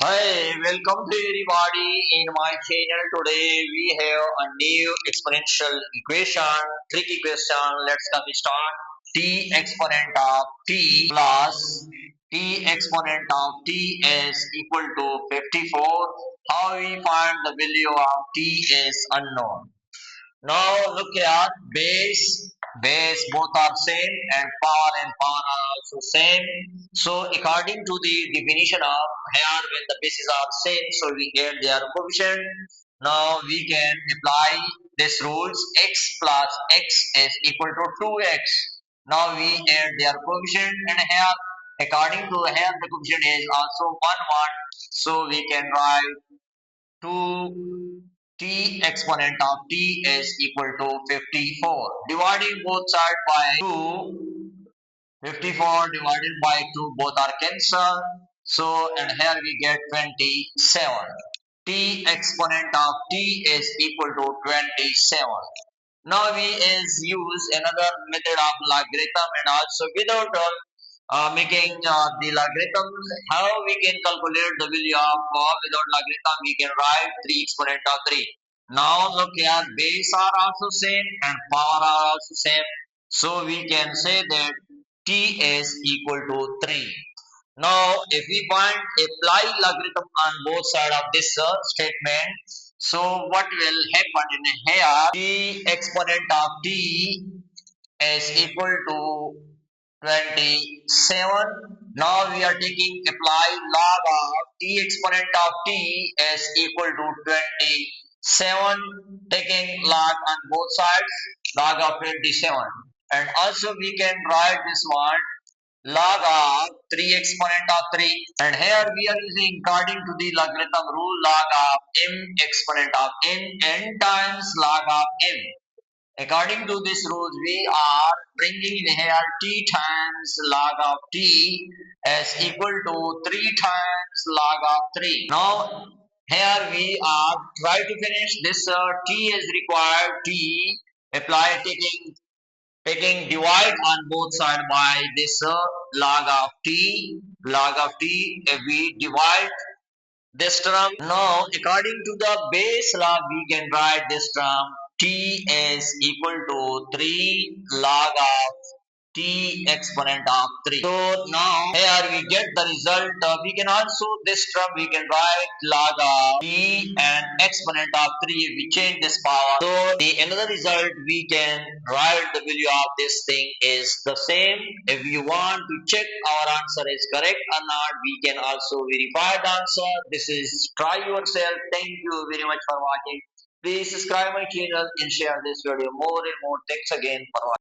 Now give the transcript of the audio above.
Hi, welcome to everybody in my channel. Today we have a new exponential equation, tricky question. Let's come start. T exponent of t plus t exponent of t is equal to 54. How we find the value of t is unknown. Now look at base both are same and power are also same. So according to the definition of here when the bases are same, so we get their coefficient. Now we can apply this rules x plus x is equal to 2x. Now we add their coefficient and here according to here the coefficient is also 1 1. So we can write 2 t exponent of t is equal to 54. Dividing both sides by 2, 54 divided by 2 both are cancelled. So and here we get 27. T exponent of t is equal to 27. Now we is use another method of logarithm and also without making the logarithm, how we can calculate the value of without logarithm, we can write 3 exponent of 3. Now look here, base are also same and power are also same. So we can say that t is equal to 3. Now, if we find apply logarithm on both sides of this statement, so what will happen in here? T exponent of t is equal to 27. Now we are taking apply log of t exponent of t is equal to 27. Taking log on both sides, log of 27. And also we can write this one log of 3 exponent of 3, and here we are using according to the logarithm rule log of m exponent of n times log of m. According to this rules we are bringing in here t times log of t is equal to 3 times log of 3. Now here we are try to finish this t is required t apply taking divide on both sides by this log of t if we divide this term. Now according to the base log we can write this term t is equal to 3 log of t exponent of 3. So now here we get the result. We can also this term we can write log of t and exponent of 3 if we change this power. So the another result we can write the value of this thing is the same. If you want to check our answer is correct or not, we can also verify the answer. This is try yourself. Thank you very much for watching. Please subscribe my channel and share this video more and more. Thanks again for watching.